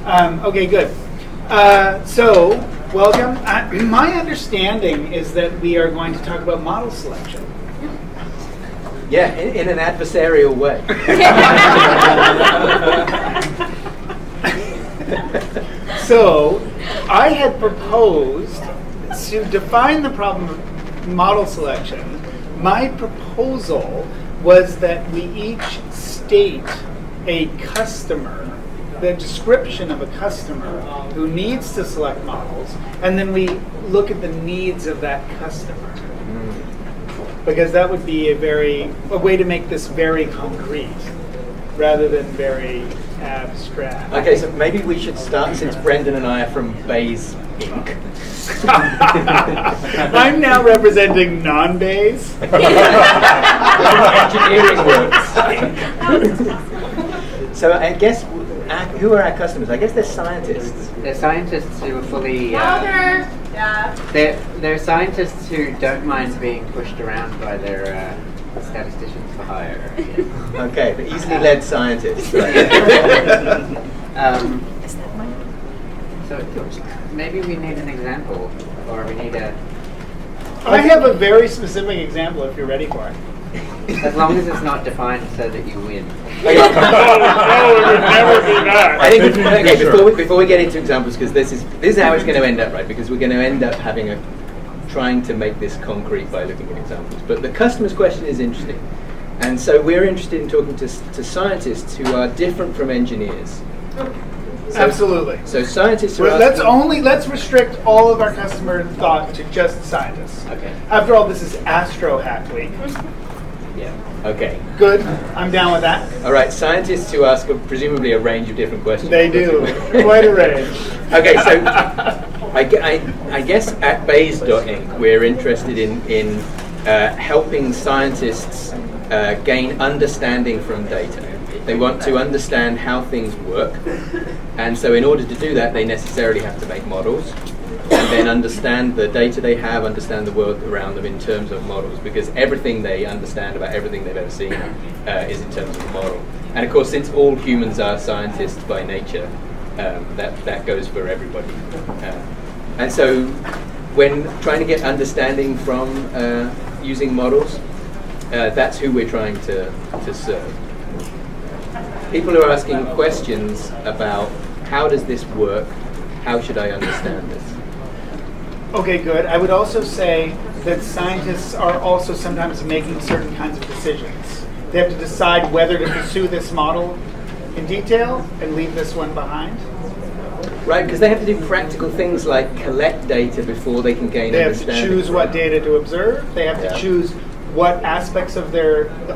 Okay, good. So, welcome. My understanding is that we are going to talk about model selection. Yeah, in an adversarial way. So, I had proposed to define the problem of model selection. My proposal was that we each state a customer, the description of a customer who needs to select models, and then we look at the needs of that customer. Because that would be a way to make this very concrete, rather than very abstract. Okay, so maybe we should start, since Brendon and I are from Bayes Inc. I'm now representing non-Bayes. Engineering works. So I guess, who are our customers? I guess they're scientists. They're scientists who are fully... Yeah. They're scientists who don't mind being pushed around by their statisticians for hire. Okay, the easily led scientists. Right? So maybe we need an example, or we need a... I have a very specific example if you're ready for it. As long as it's not defined so that you win. No, it would never be that. I think before we get into examples, because this is how it's going to end up, right? Because we're going to end up trying to make this concrete by looking at examples. But the customer's question is interesting, and so we're interested in talking to scientists who are different from engineers. Absolutely. So scientists are let's restrict all of our customer thought to just scientists. Okay. After all, this is AstroHackWeek. Yeah. Okay. Good. I'm down with that. All right. Scientists who ask presumably a range of different questions. They do. Quite a range. Okay. So I guess at Bayes.Inc. we're interested in helping scientists gain understanding from data. They want to understand how things work, and so in order to do that, they necessarily have to make models, and then understand the data they have, understand the world around them in terms of models, because everything they understand about everything they've ever seen is in terms of a model. And of course, since all humans are scientists by nature, that goes for everybody. And so when trying to get understanding from using models, that's who we're trying to serve. People are asking questions about how does this work, how should I understand this? Okay, good. I would also say that scientists are also sometimes making certain kinds of decisions. They have to decide whether to pursue this model in detail and leave this one behind. Right, because they have to do practical things like collect data before they can gain understanding. They have to choose what data to observe. They have to choose what aspects of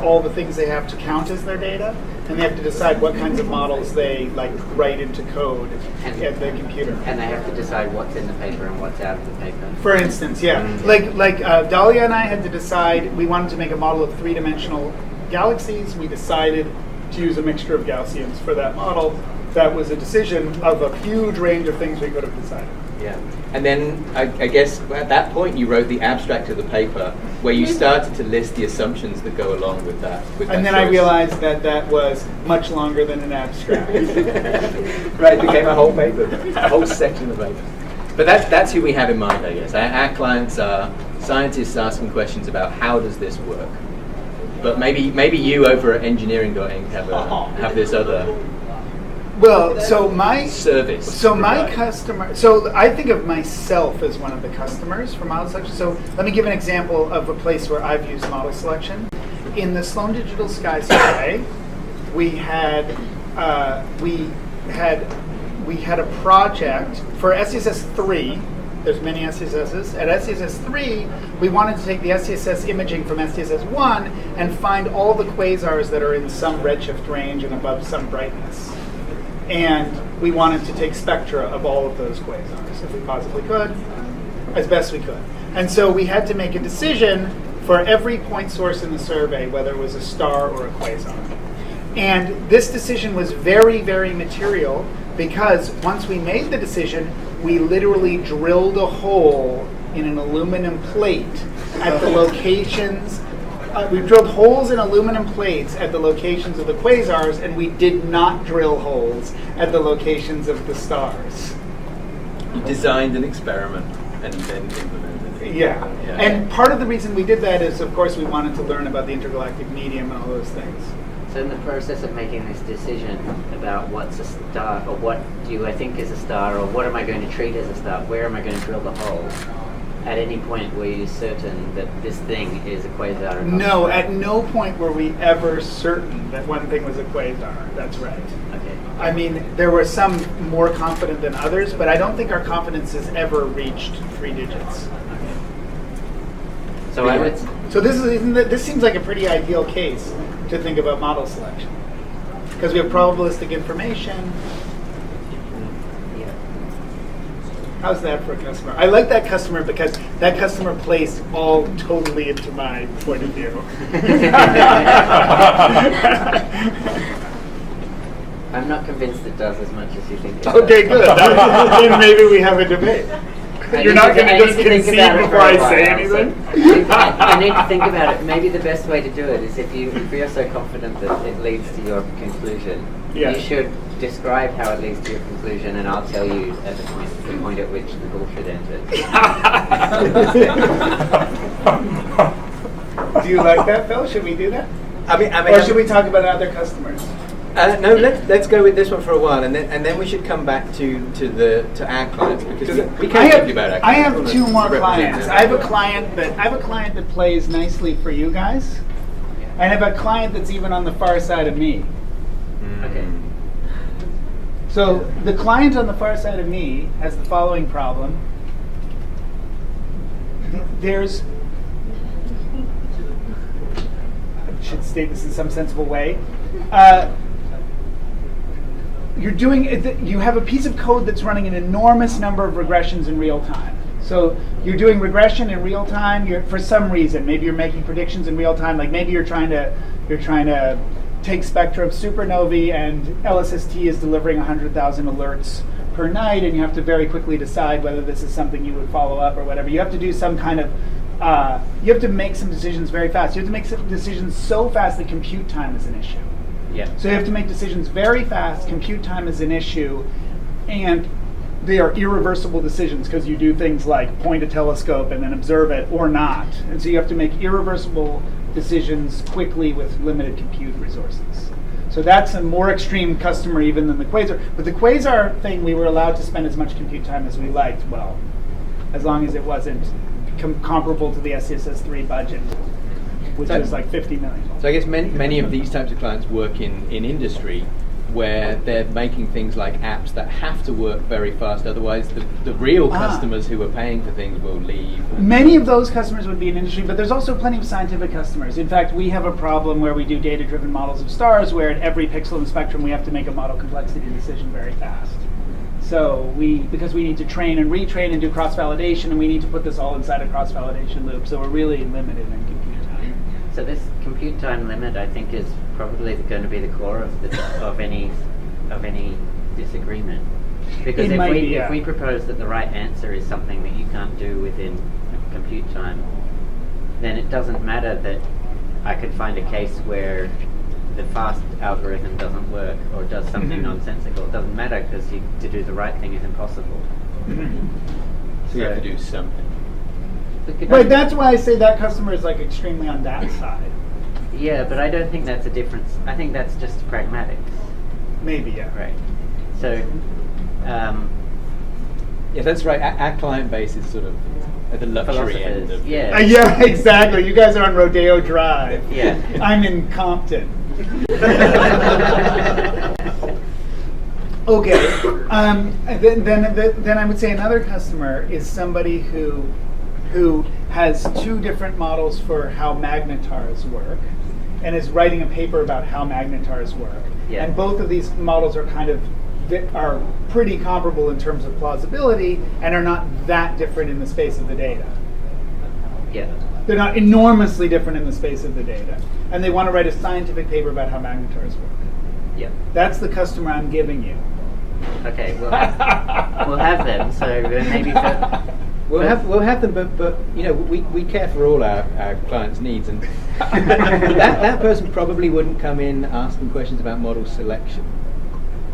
all the things they have to count as their data. And they have to decide what kinds of models they write into code at the computer. And they have to decide what's in the paper and what's out of the paper. For instance, yeah. Dahlia and I had to decide, we wanted to make a model of three-dimensional galaxies. We decided to use a mixture of Gaussians for that model. That was a decision of a huge range of things we could have decided. Yeah. And then I guess at that point you wrote the abstract of the paper where you started to list the assumptions that go along with that. And then I realized that was much longer than an abstract. Right, it became a whole paper, a whole section of paper. But that's who we have in mind, I guess. Our clients are scientists asking questions about how does this work. But maybe you over at engineering.inc have this other... Well, so my service. So my customer. So I think of myself as one of the customers for model selection. So let me give an example of a place where I've used model selection. In the Sloan Digital Sky survey, we had a project for SCSS 3. There's many SCSSs. At SCSS 3, we wanted to take the SCSS imaging from SCSS 1 and find all the quasars that are in some redshift range and above some brightness. And we wanted to take spectra of all of those quasars, if we possibly could, as best we could. And so we had to make a decision for every point source in the survey, whether it was a star or a quasar. And this decision was very, very material, because once we made the decision, we literally drilled a hole in an aluminum plate at the locations we've drilled holes in aluminum plates at the locations of the quasars, and we did not drill holes at the locations of the stars. You designed an experiment and then implemented it. Yeah. And part of the reason we did that is, of course, we wanted to learn about the intergalactic medium and all those things. So in the process of making this decision about what's a star, or what do I think is a star, or what am I going to treat as a star, where am I going to drill the hole, at any point were you certain that this thing is a quasar? No, at no point were we ever certain that one thing was a quasar. That's right. Okay. I mean, there were some more confident than others, but I don't think our confidence has ever reached 3 digits. Okay. So I would. So this seems like a pretty ideal case to think about model selection, because we have probabilistic information. Yeah. How's that for a customer? I like that customer because that customer plays all totally into my point of view. I'm not convinced it does as much as you think it does. Okay, good. Then maybe we have a debate. You're not going to just concede before I say anything? I need to think about it. Maybe the best way to do it is if you're so confident that it leads to your conclusion, you should describe how it leads to your conclusion, and I'll tell you at the point at which the bullshit entered. Do you like that, Phil? Should we do that? I mean, or should we talk about other customers? No, let's go with this one for a while, and then we should come back to our clients, because we can't talk about our clients. I have 2 more clients. I have a client that plays nicely for you guys, and I have a client that's even on the far side of me. Okay. So the client on the far side of me has the following problem. I should state this in some sensible way. You have a piece of code that's running an enormous number of regressions in real time. So you're doing regression in real time. For some reason, maybe you're making predictions in real time. Like maybe you're trying to take spectra of supernovae, and LSST is delivering 100,000 alerts per night, and you have to very quickly decide whether this is something you would follow up or whatever. You have to do some kind of you have to make some decisions very fast. You have to make some decisions so fast that compute time is an issue. Yeah. So you have to make decisions very fast. Compute time is an issue, and they are irreversible decisions because you do things like point a telescope and then observe it or not. And so you have to make irreversible decisions quickly with limited compute resources. So that's a more extreme customer even than the quasar. But the quasar thing, we were allowed to spend as much compute time as we liked, well, as long as it wasn't comparable to the SCSS3 budget, which is like 50 million. So I guess many of these types of clients work in industry, where they're making things like apps that have to work very fast, otherwise the real customers who are paying for things will leave. Many of those customers would be in industry, but there's also plenty of scientific customers. In fact, we have a problem where we do data-driven models of stars, where at every pixel in the spectrum we have to make a model complexity decision very fast. So because we need to train and retrain and do cross-validation, and we need to put this all inside a cross-validation loop, so we're really limited in compute time. So this compute time limit, I think, is probably going to be the core of any disagreement. Because if we propose that the right answer is something that you can't do within compute time, then it doesn't matter that I could find a case where the fast algorithm doesn't work or does something nonsensical. It doesn't matter, because to do the right thing is impossible. So you have to do something. But that's why I say that customer is like extremely on that side. Yeah, but I don't think that's a difference. I think that's just pragmatics. Maybe, yeah. Right. So, yeah, that's right. Our client base is sort of at the luxury end of yeah, exactly. You guys are on Rodeo Drive. Yeah. I'm in Compton. Okay. Then I would say another customer is somebody who has 2 different models for how magnetars work, and is writing a paper about how magnetars work. Yeah. And both of these models are are pretty comparable in terms of plausibility, and are not that different in the space of the data. Yeah. They're not enormously different in the space of the data. And they want to write a scientific paper about how magnetars work. Yeah. That's the customer I'm giving you. Okay, we'll have them. So maybe We'll have them, but we care for all our clients' needs, and that person probably wouldn't come in asking questions about model selection.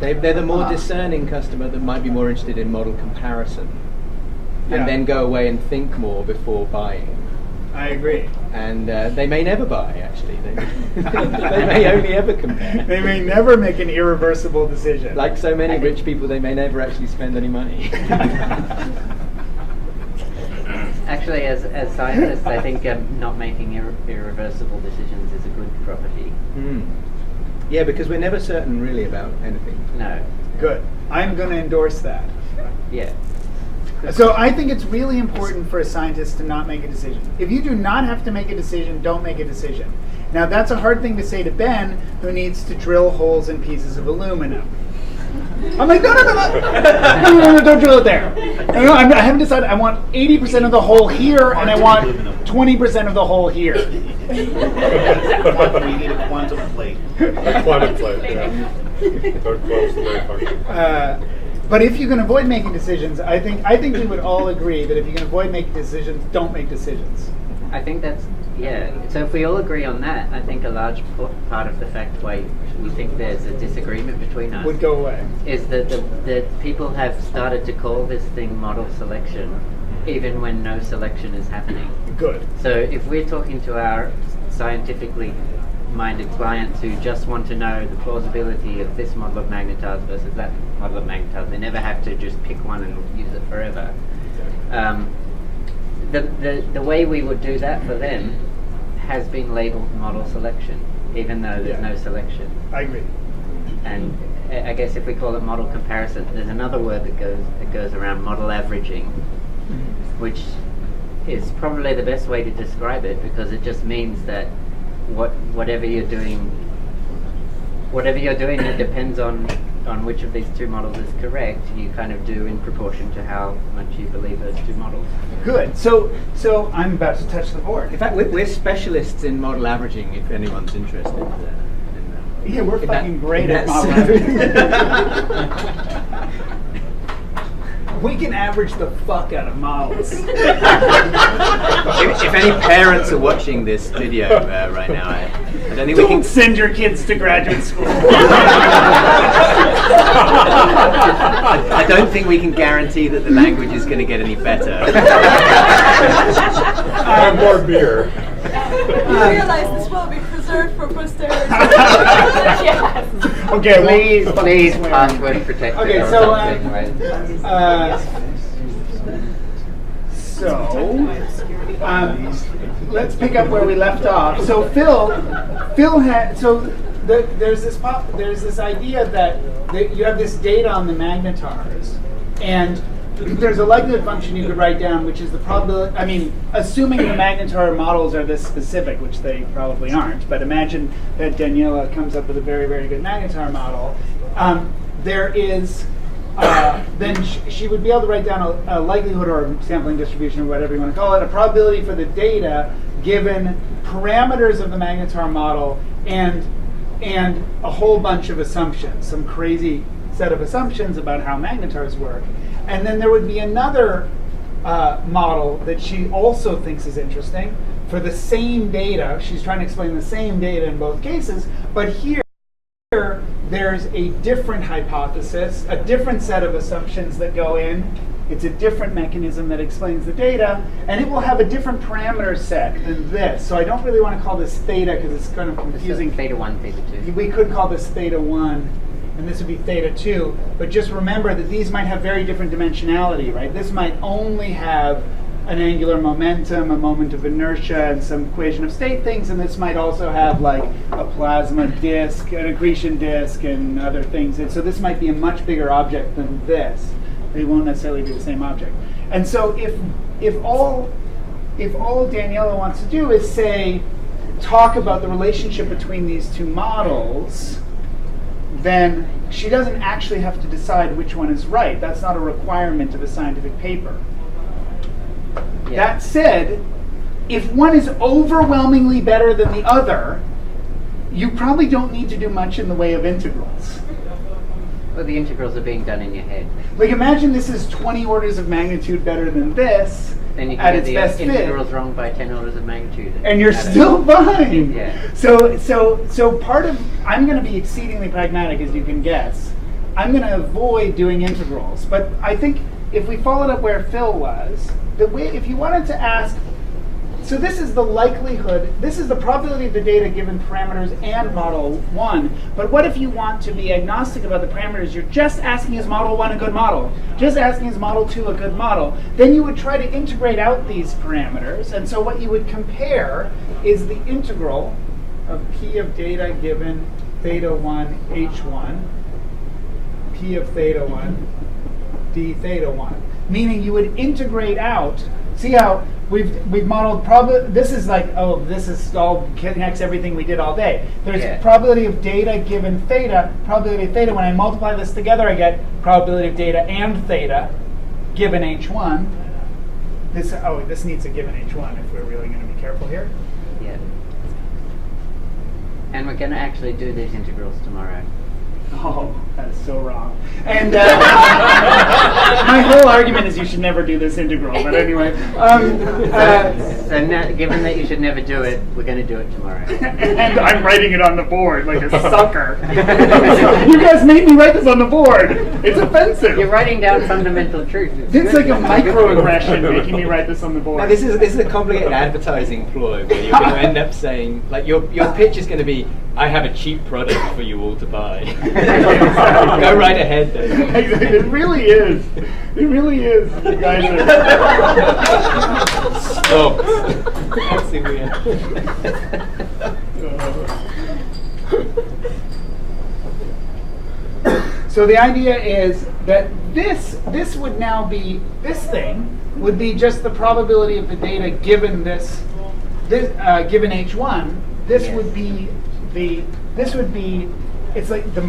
They're the more discerning customer that might be more interested in model comparison, and then go away and think more before buying. I agree. And they may never buy, actually. They may only ever compare. They may never make an irreversible decision. Like so many rich people, they may never actually spend any money. Actually, as scientists, I think not making irreversible decisions is a good property. Yeah, because we're never certain really about anything. No. Good. I'm going to endorse that. Yeah. So I think it's really important for a scientist to not make a decision. If you do not have to make a decision, don't make a decision. Now that's a hard thing to say to Ben, who needs to drill holes in pieces of aluminum. I'm like, no, don't drill it there. No, I haven't decided. I want 80% of the hole here, and I want 20% of the hole here. We need a quantum plate. A quantum plate, yeah. Don't close the wave function. But if you can avoid making decisions, I think we would all agree that if you can avoid making decisions, don't make decisions. I think that's, yeah. So if we all agree on that, I think a large part of the fact why we think there's a disagreement between us would go away. Is that the people have started to call this thing model selection, even when no selection is happening. Good. So if we're talking to our scientifically minded clients who just want to know the plausibility of this model of magnetars versus that model of magnetars, they never have to just pick one and use it forever. The way we would do that for them has been labeled model selection, even though there's no selection. I agree. And I guess if we call it model comparison, there's another word that goes around, model averaging, which is probably the best way to describe it, because it just means that whatever you're doing that depends on which of these two models is correct, you kind of do in proportion to how much you believe those two models. Good. So I'm about to touch the board. In fact, we're specialists in model averaging, if anyone's interested. Yeah, we're fucking great at model averaging. We can average the fuck out of models. If any parents are watching this video right now, I don't think we can send your kids to graduate school. I don't think we can guarantee that the language is going to get any better. More beer. You realize this will be preserved for posterity. Yes. Okay, please, password protect. Okay, let's pick up where we left off. So Phil had there's this idea that you have this data on the magnetars, and there's a likelihood function you could write down, which is the probability. I mean, assuming the magnetar models are this specific, which they probably aren't, but imagine that Daniela comes up with a very, very good magnetar model. There is, then she would be able to write down a likelihood or sampling distribution or whatever you want to call it, a probability for the data given parameters of the magnetar model and a whole bunch of assumptions, some crazy set of assumptions about how magnetars work. And then there would be another model that she also thinks is interesting for the same data. She's trying to explain the same data in both cases, but here there's a different hypothesis, a different set of assumptions that go in. It's a different mechanism that explains the data, and it will have a different parameter set than this. So I don't really want to call this theta because it's kind of confusing. This is theta 1, theta 2. We could call this theta 1. And this would be theta 2, but just remember that these might have very different dimensionality, right? This might only have an angular momentum, a moment of inertia, and some equation of state things, and this might also have like a plasma disk, an accretion disk, and other things. And so this might be a much bigger object than this. They won't necessarily be the same object. And so if all Daniela wants to do is say, talk about the relationship between these two models, then she doesn't actually have to decide which one is right. That's not a requirement of a scientific paper. Yeah. That said, if one is overwhelmingly better than the other, you probably don't need to do much in the way of integrals. Well, the integrals are being done in your head. Like imagine this is 20 orders of magnitude better than this. Then you at can its get best the fit. integrals wrong by 10 orders of magnitude. And you're still fine. Yeah. So part of, I'm going to be exceedingly pragmatic, as you can guess. I'm going to avoid doing integrals. But I think if we followed up where Phil was, the way, if you wanted to ask, so this is the likelihood, this is the probability of the data given parameters and model 1. But what if you want to be agnostic about the parameters? You're just asking, is model 1 a good model? Just asking, is model 2 a good model? Then you would try to integrate out these parameters. And so what you would compare is the integral of P of data given theta 1 H1, P of theta 1, D theta 1. Meaning you would integrate out, see how we've modeled this is like, oh, this is all connects everything we did all day. There's probability of data given theta, probability of theta. When I multiply this together, I get probability of data and theta given H1. This needs a given H1 if we're really going to be careful here. Yeah. And we're going to actually do these integrals tomorrow. Oh, that is so wrong. And my whole argument is you should never do this integral. But anyway. So now, given that you should never do it, we're going to do it tomorrow. And I'm writing it on the board like a sucker. You guys made me write this on the board. It's offensive. You're writing down fundamental truth. It's like a microaggression making me write this on the board. Now, this is a complicated advertising ploy where you're going to end up saying, like, your pitch is going to be, I have a cheap product for you all to buy. Go right ahead then. It really is. It really is. You guys are... Stop. That's the weird. So the idea is that this would now be, this thing would be just the probability of the data given this given H1. This would be it's like the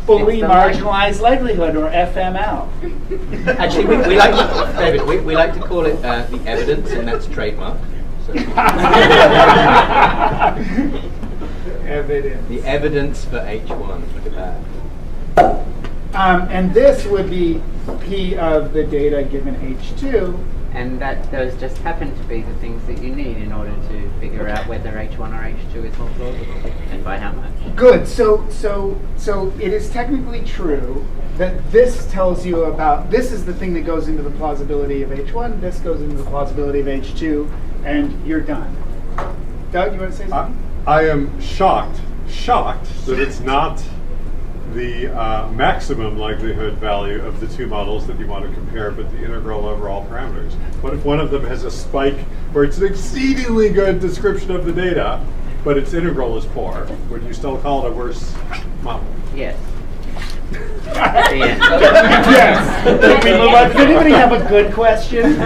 fully marginalized likelihood, or FML. Actually, we like to, David, we like to call it the evidence, and that's trademark. So. Evidence. The evidence for H1. Look at that. And this would be P of the data given H2. And those just happen to be the things that you need in order to figure out whether H1 or H2 is more plausible, and by how much. Good. So it is technically true that this tells you about, this is the thing that goes into the plausibility of H1, this goes into the plausibility of H2, and you're done. Doug, you want to say something? I am shocked that it's not the maximum likelihood value of the two models that you want to compare, but the integral over all parameters. What if one of them has a spike where it's an exceedingly good description of the data, but its integral is poor? Would you still call it a worse model? Yes. Yes. Can we move on? Does anybody have a good question?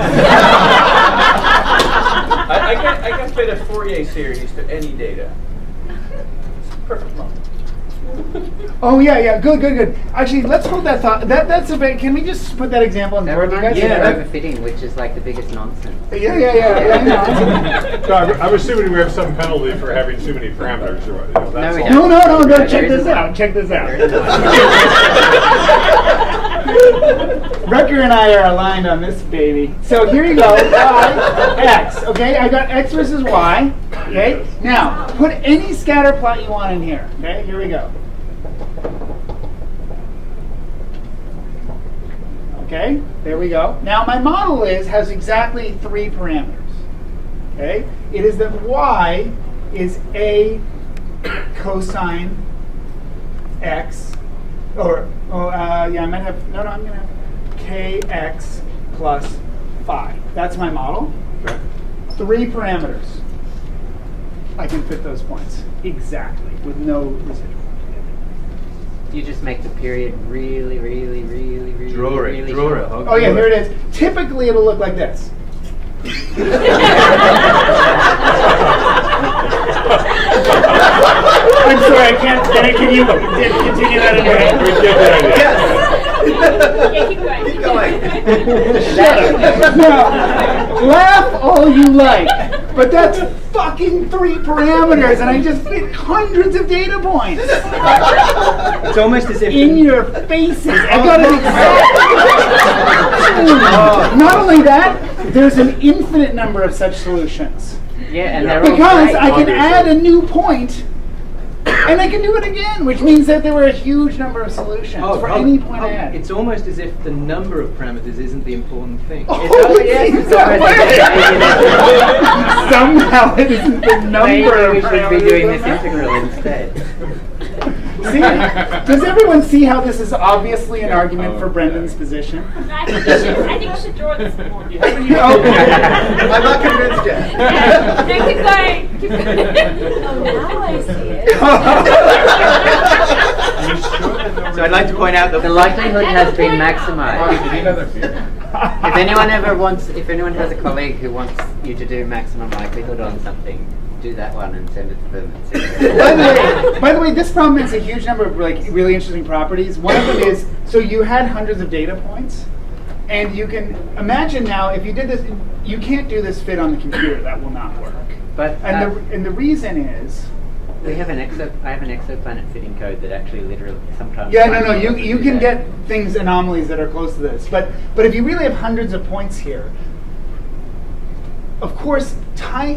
I can fit a Fourier series to any data. It's a perfect model. Oh yeah, good. Actually, let's hold that thought. That's a bit. Can we just put that example on the board? Overfitting, which is like the biggest nonsense. So I'm assuming we have some penalty for having too many parameters. Or that's we all. don't. No. Check this out. Rucker and I are aligned on this baby. So here you go. Y, X. Okay, I got X versus Y. Okay. Now put any scatter plot you want in here. Okay. Here we go. Okay, there we go. Now my model has exactly 3 parameters. Okay, it is that y is a cosine x, I'm gonna have kx plus phi. That's my model. 3 parameters. I can fit those points exactly with no residual. You just make the period really Draw it. short. Oh yeah, here it is. Typically it'll look like this. I'm sorry, I can't. Can you continue that in your head? Yeah, keep going. Shut up. No, laugh all you like. But that's fucking 3 parameters, and I just fit hundreds of data points. It's almost as if In your faces. I got an exact. Not only that, there's an infinite number of such solutions. Yeah, and they're all Because great, I can obviously. add a new point, and I can do it again, which means that there were a huge number of solutions for any point I add. It's almost as if the number of parameters isn't the important thing. Somehow it isn't the number Maybe of we should be parameters doing that this matter. integral instead. See, does everyone see how this is obviously an argument for Brendon's position? I think you should draw this more. Okay. I'm not convinced yet. No, keep going. Keep going. Oh, now I see it. So I'd like to point out that The likelihood has been maximized. If anyone has a colleague who wants you to do maximum likelihood on something, do that one and send it to them. And see By the way, this problem has a huge number of really interesting properties. One of them is, so you had hundreds of data points, and you can imagine now if you did this, you can't do this fit on the computer. That will not work. But And the reason is, I have an exoplanet fitting code that actually literally sometimes. you can get anomalies that are close to this. But if you really have hundreds of points here, of course,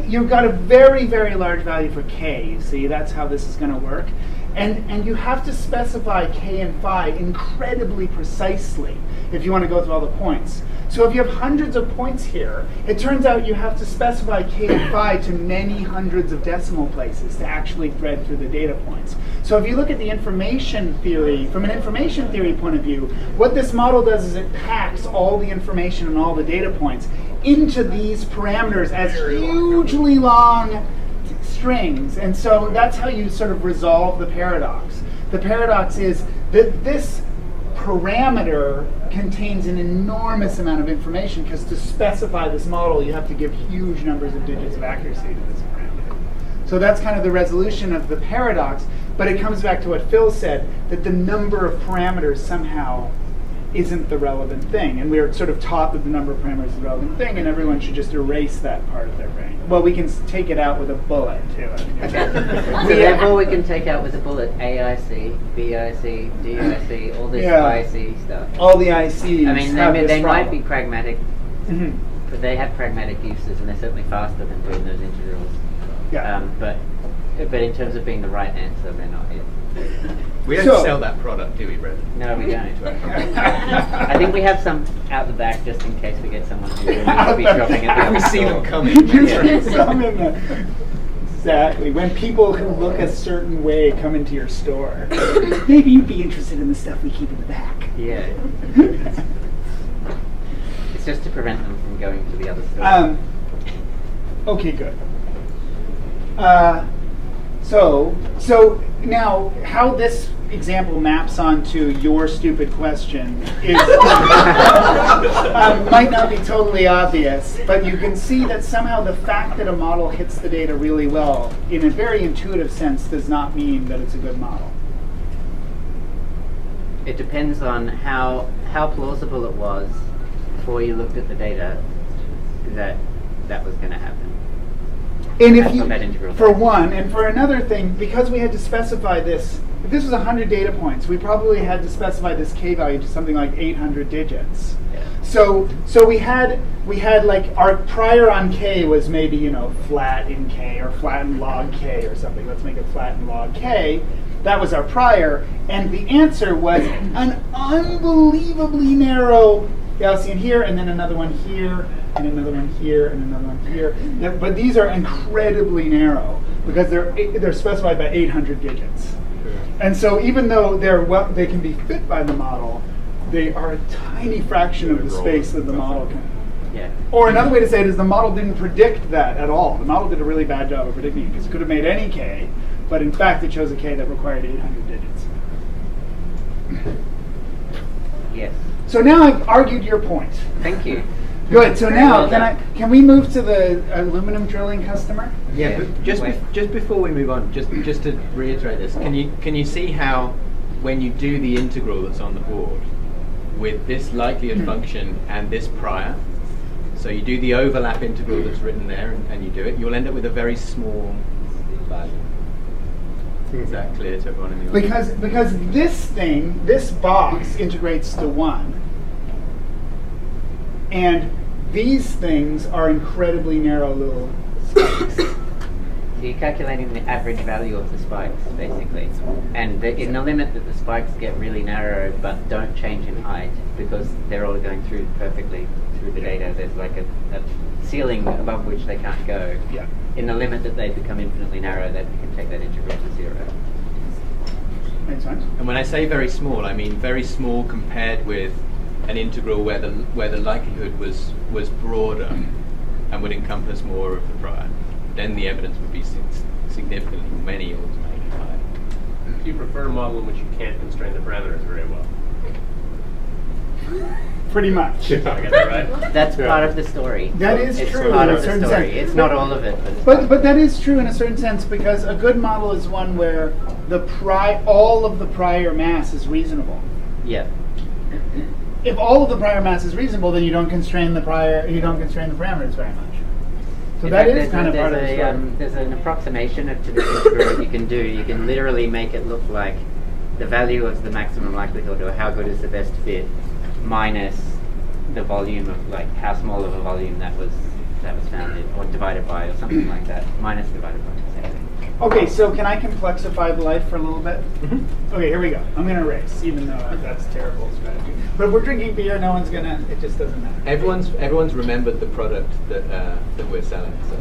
you've got a very, very large value for k. You see, that's how this is going to work. And you have to specify k and phi incredibly precisely if you want to go through all the points. So if you have hundreds of points here, it turns out you have to specify k and phi to many hundreds of decimal places to actually thread through the data points. So if you look at the information theory, from an information theory point of view, what this model does is it packs all the information and all the data points into these parameters as hugely long strings. And so that's how you sort of resolve the paradox. The paradox is that this parameter contains an enormous amount of information, because to specify this model, you have to give huge numbers of digits of accuracy to this parameter. So that's kind of the resolution of the paradox, but it comes back to what Phil said, that the number of parameters somehow isn't the relevant thing. And we are sort of taught that the number of parameters is the relevant thing, and everyone should just erase that part of their brain. Well, we can take it out with a bullet, too. So therefore we can take out with a bullet AIC, BIC, DIC, all this IC stuff. All the ICs. I mean, they might be pragmatic, Mhm. but they have pragmatic uses, and they're certainly faster than doing those integrals. Yeah. But in terms of being the right answer, they're not it. we don't sell that product, do we, Brendon? No, we don't. I think we have some out the back just in case we get someone who will be dropping it. We see them coming. Some in the, exactly. When people who look a certain way come into your store, maybe you'd be interested in the stuff we keep in the back. Yeah. It's just to prevent them from going to the other store. Okay, good. So now, how this example maps onto your stupid question is might not be totally obvious, but you can see that somehow the fact that a model hits the data really well, in a very intuitive sense, does not mean that it's a good model. It depends on how plausible it was before you looked at the data that was going to happen. And if That's you, what that integral for does. one, and for another thing, because we had to specify this, if this was 100 data points, we probably had to specify this k value to something like 800 digits. Yeah. So we had like our prior on k was maybe flat in k or flat in log k or something. Let's make it flat in log k. That was our prior, and the answer was an unbelievably narrow Gaussian here, and then another one here, and another one here, and another one here. But these are incredibly narrow because they're specified by 800 digits. And so even though they can be fit by the model, they are a tiny fraction of the space that the model can. Yeah. Or another way to say it is the model didn't predict that at all. The model did a really bad job of predicting it because it could have made any k, but in fact it chose a k that required 800 digits. Yes. So now I've argued your point. Thank you. Good. So now Well can we move to the aluminum drilling customer? Yeah, but just before we move on, just to reiterate this, can you see how when you do the integral that's on the board with this likelihood function and this prior, So you do the overlap integral that's written there, and you do it. You'll end up with a very small value. Is that clear to everyone in the audience? Because this box integrates to 1, and these things are incredibly narrow little spikes. So you're calculating the average value of the spikes, basically. And in the limit that the spikes get really narrow but don't change in height, because they're all going through perfectly through the data, there's like a ceiling above which they can't go. Yeah. In the limit that they become infinitely narrow, that you can take that integral to 0. Makes sense. And when I say very small, I mean very small compared with an integral where the likelihood was broader and would encompass more of the prior. Then the evidence would be significantly many orders of magnitude higher. Do you prefer a model in which you can't constrain the parameters very well? Pretty much. I got that right? That's part of the story. That is it's true part in a of the certain story. sense. It's not all of it. But that is true in a certain sense, because a good model is one where all of the prior mass is reasonable. Yeah. If all of the prior mass is reasonable, then you don't constrain the parameters very much. So that is kind of part of the story. There's an approximation to this integral that you can do. You can literally make it look like the value of the maximum likelihood, or how good is the best fit, minus the volume of, like, how small of a volume that was found in, or divided by, or something like that, minus divided by. Same thing. Okay, so can I complexify the life for a little bit? Mm-hmm. Okay, here we go. I'm going to race, even though that's a terrible strategy. But if we're drinking beer, no one's going to, it just doesn't matter. Everyone's remembered the product that we're selling. So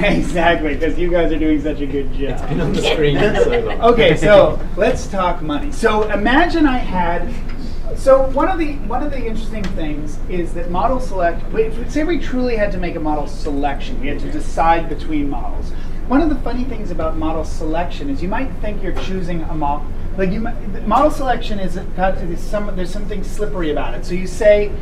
exactly, because you guys are doing such a good job. It's been on the screen for so long. Okay, so let's talk money. So imagine one of the interesting things is that model select. Say we truly had to make a model selection. We had to decide between models. One of the funny things about model selection is you might think you're choosing a model. Model selection there's something slippery about it. So you say,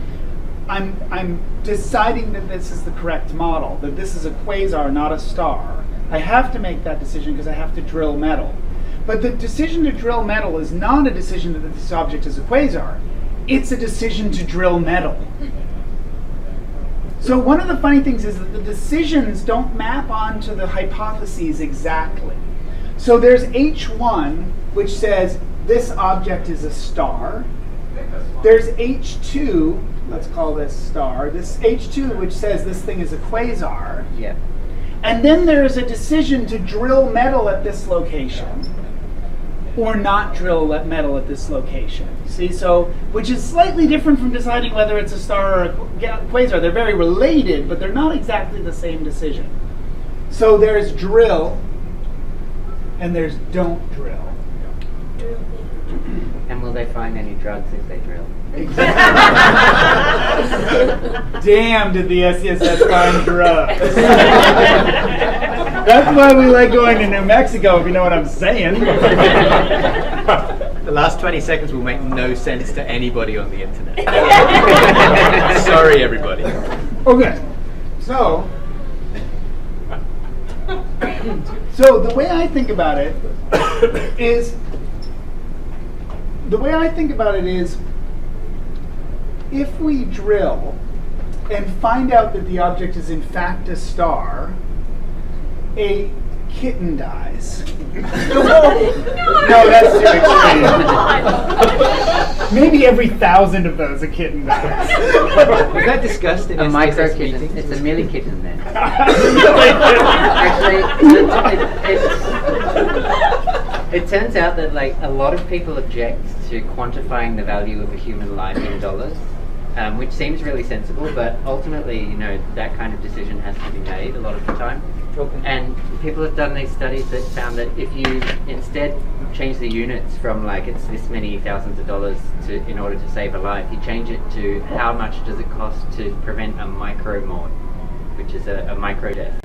I'm deciding that this is the correct model, that this is a quasar, not a star. I have to make that decision because I have to drill metal. But the decision to drill metal is not a decision that this object is a quasar. It's a decision to drill metal. So one of the funny things is that the decisions don't map onto the hypotheses exactly. So there's H1, which says this object is a star. There's H2, let's call this star. This H2, which says this thing is a quasar. Yeah. And then there is a decision to drill metal at this location, or not drill metal at this location. See, so, which is slightly different from deciding whether it's a star or a quasar. They're very related, but they're not exactly the same decision. So there's drill, and there's don't drill. And will they find any drugs if they drill? Damn, did the SCSS find drugs. That's why we like going to New Mexico, if you know what I'm saying. The last 20 seconds will make no sense to anybody on the internet. Sorry, everybody. Okay, so the way I think about it is, if we drill and find out that the object is in fact a star, a kitten dies. No, that's too extreme. Maybe every 1,000 of those a kitten dies. Was that discussed in a micro SCSS kitten? meetings? It's a milli kitten then. Actually, it turns out that like a lot of people object to quantifying the value of a human life in dollars, which seems really sensible, but ultimately, that kind of decision has to be made a lot of the time. Okay. And people have done these studies that found that if you instead change the units from like it's this many thousands of dollars in order to save a life, you change it to how much does it cost to prevent a micro-mort, which is a micro-death.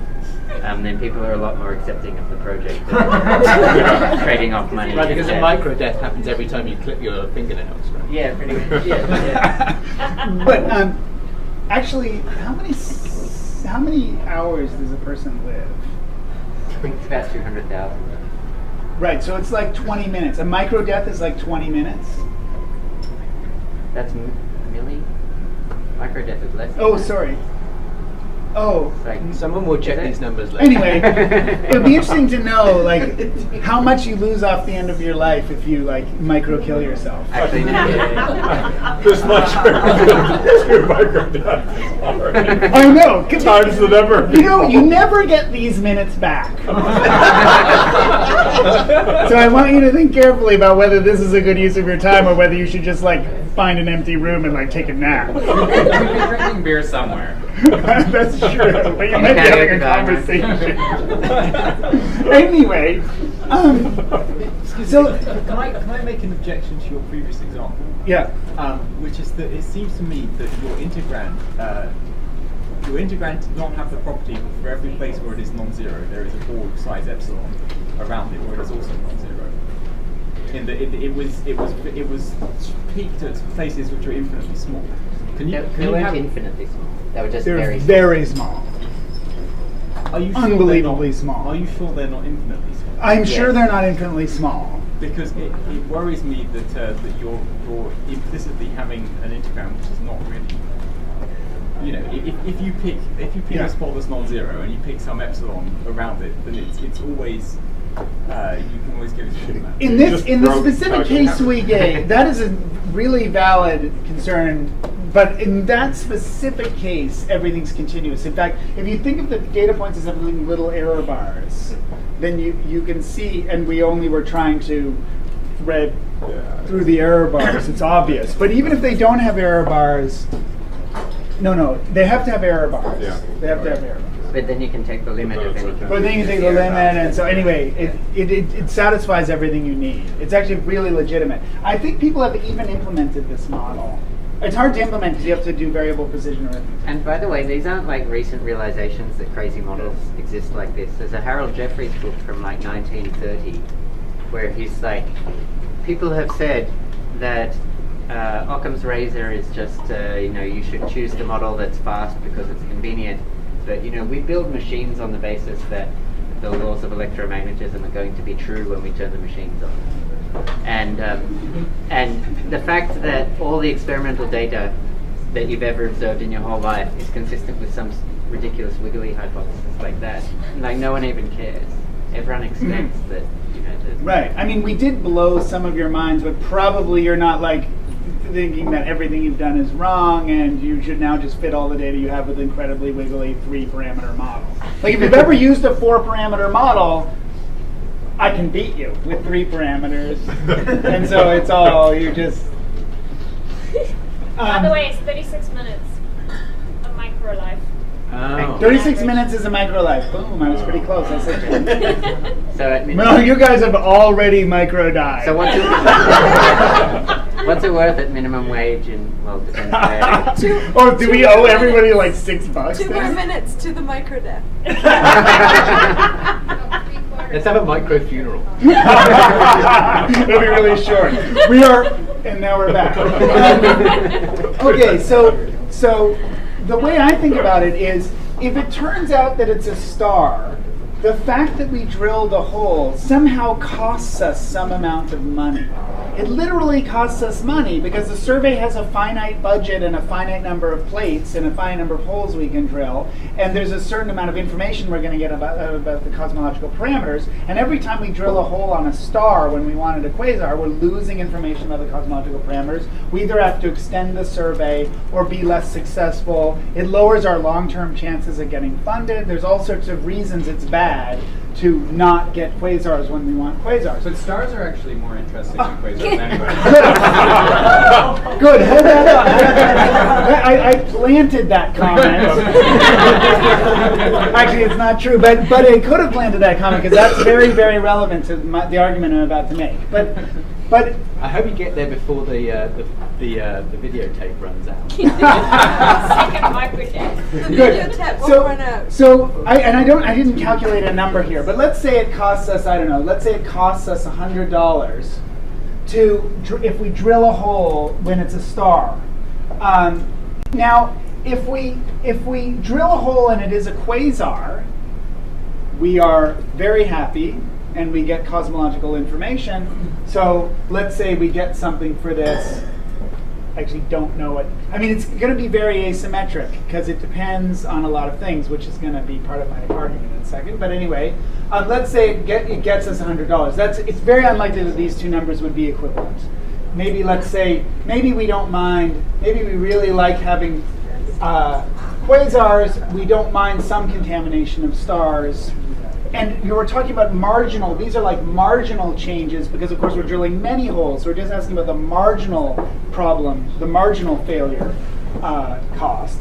Then people are a lot more accepting of the project of trading off money. Right, because a micro-death happens every time you clip your fingernails, right? Yeah, pretty much. Yeah. But actually, how many hours does a person live? I think it's about 200,000. Right, so it's like 20 minutes. A micro-death is like 20 minutes. That's milli? Micro-death is less. Oh, sorry. Oh. Someone will check these numbers later. Anyway, it would be interesting to know, like, how much you lose off the end of your life if you, like, micro-kill yourself. Actually, This much two micro deaths. I know. Times the number. You know, you never get these minutes back. So I want you to think carefully about whether this is a good use of your time or whether you should just, like, find an empty room and, like, take a nap. You've been drinking beer somewhere. That's true, but you might be having a conversation. Anyway, so can I make an objection to your previous example? Yeah. Which is that it seems to me that your integrand did not have the property that for every place where it is non-zero, there is a board size epsilon around it where it is also non-zero. In that it was peaked at places which are infinitely small. They weren't infinitely small. They were just very small. Are you sure unbelievably small? Are you sure they're not infinitely small? I'm sure they're not infinitely small. Because it worries me that you're implicitly having an integrand which is not really. You know, if you pick a spot that's non-zero and you pick some epsilon around it, then it's always. You can always get a shit map. In the specific case we gave, that is a really valid concern. But in that specific case, everything's continuous. In fact, if you think of the data points as having little error bars, then you can see, and we only were trying to thread through the error bars. It's obvious. But even if they don't have error bars, no, they have to have error bars. Yeah. They have to have error bars. But then you can take the limit of any. But then you can take the limit, and so anyway, it satisfies everything you need. It's actually really legitimate. I think people have even implemented this model. It's hard to implement because you have to do variable precision arithmetic. And by the way, these aren't like recent realizations that crazy models exist like this. There's a Harold Jeffries book from like 1930 where he's like, people have said that Occam's razor is just, you should choose the model that's fast because it's convenient. But, we build machines on the basis that the laws of electromagnetism are going to be true when we turn the machines on. And the fact that all the experimental data that you've ever observed in your whole life is consistent with some ridiculous wiggly hypothesis like that, like no one even cares. Everyone expects that, Right. I mean, we did blow some of your minds, but probably you're not like thinking that everything you've done is wrong and you should now just fit all the data you have with incredibly wiggly 3-parameter model. Like if you've ever used a 4-parameter model, I can beat you with 3 parameters. And so it's all, you just... By the way, it's 36 minutes of micro life. Oh. 36 minutes is a micro life. Boom, I was pretty close. I said So well, you guys have already micro died. So what's it worth at minimum wage and, well, depends where. Oh, do we owe everybody like $6? 2 more minutes to the micro death. Let's have a micro funeral. It'll be really short. We are, and now we're back. Okay, so the way I think about it is, if it turns out that it's a star, the fact that we drilled a hole somehow costs us some amount of money. It literally costs us money because the survey has a finite budget and a finite number of plates and a finite number of holes we can drill, and there's a certain amount of information we're going to get about the cosmological parameters, and every time we drill a hole on a star when we wanted a quasar, we're losing information about the cosmological parameters. We either have to extend the survey or be less successful. It lowers our long-term chances of getting funded. There's all sorts of reasons it's bad to not get quasars when we want quasars. But stars are actually more interesting than quasars anyway. Good, hold that up. I planted that comment. Actually, it's not true, but I could have planted that comment because that's very, very relevant to the argument I'm about to make. But I hope you get there before the videotape runs out. Second micro death. The videotape will run out. So I didn't calculate a number here, but let's say it costs us, let's say it costs us $100 if we drill a hole when it's a star. Now, if we drill a hole and it is a quasar, we are very happy and we get cosmological information. So let's say we get something for this actually don't know what. I mean, it's going to be very asymmetric because it depends on a lot of things, which is going to be part of my argument in a second. But anyway, let's say it gets us $100. It's very unlikely that these two numbers would be equivalent. Maybe let's say we don't mind. Maybe we really like having quasars. We don't mind some contamination of stars. And you were talking about marginal. These are like marginal changes because, of course, we're drilling many holes. So we're just asking about the marginal problem, the marginal failure cost.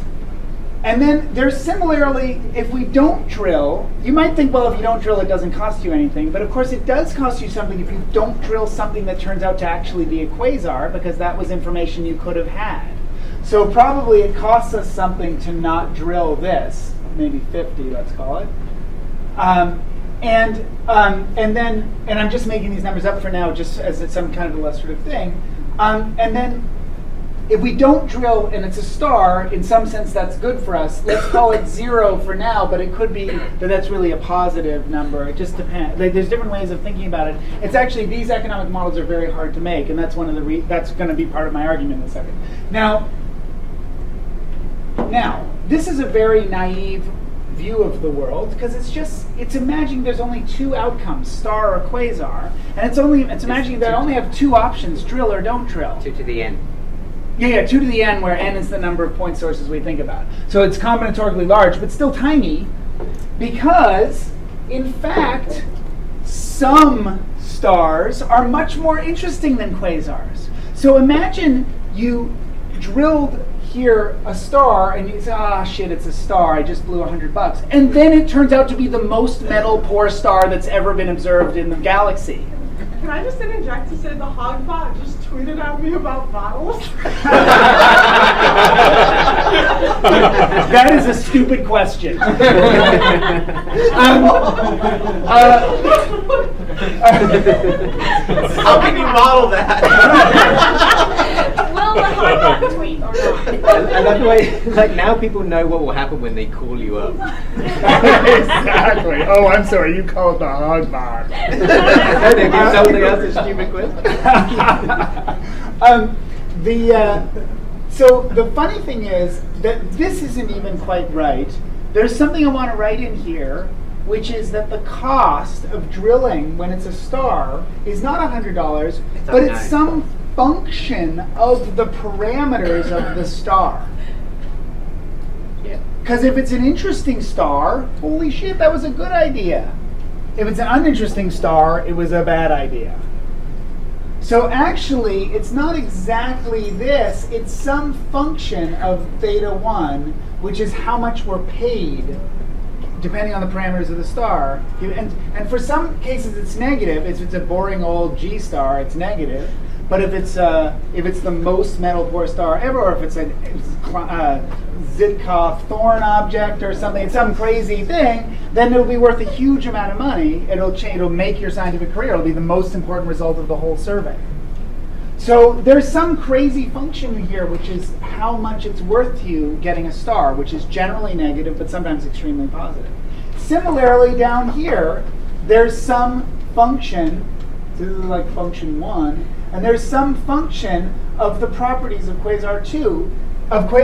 And then there's similarly, if we don't drill, you might think, well, if you don't drill, it doesn't cost you anything. But of course, it does cost you something if you don't drill something that turns out to actually be a quasar, because that was information you could have had. So probably it costs us something to not drill this, maybe 50, let's call it. And I'm just making these numbers up for now, just as some kind of illustrative thing. And then, if we don't drill and it's a star, in some sense that's good for us. Let's call it 0 for now, but it could be that that's really a positive number. It just depends. There's different ways of thinking about it. It's actually, these economic models are very hard to make, and that's one of the that's going to be part of my argument in a second. Now, this is a very naive view of the world, because it's imagining there's only two outcomes, star or quasar, and it's imagining that I only have two options, drill or don't drill. 2 to the n. Yeah, 2 to the n, where n is the number of point sources we think about. So it's combinatorically large, but still tiny, because, in fact, some stars are much more interesting than quasars. So imagine you drilled here a star, and you say, shit, it's a star, I just blew $100. And then it turns out to be the most metal-poor star that's ever been observed in the galaxy. Can I just interject to say the Hogg bot just tweeted at me about bottles? That is a stupid question. How can you model that? Will the Hogg bot tweet or not? And that's the way, like, now people know what will happen when they call you up. Exactly. Oh, I'm sorry, you called the Hogg bot. Something else is stupid question. So the funny thing is that this isn't even quite right. There's something I want to write in here, which is that the cost of drilling when it's a star is not $100, but it's some function of the parameters of the star. Because if it's an interesting star, holy shit, that was a good idea. If it's an uninteresting star, it was a bad idea. So actually, it's not exactly this. It's some function of theta 1, which is how much we're paid, depending on the parameters of the star. And for some cases, it's negative. If it's a boring old G star, it's negative. But if it's the most metal-poor star ever, or if it's a Zitkoff Thorn object or something, some crazy thing, then it'll be worth a huge amount of money. It'll make your scientific career. It'll be the most important result of the whole survey. So there's some crazy function here, which is how much it's worth to you getting a star, which is generally negative, but sometimes extremely positive. Similarly, down here, there's some function, this is like function 1, and there's some function of the properties of quasar 2, of the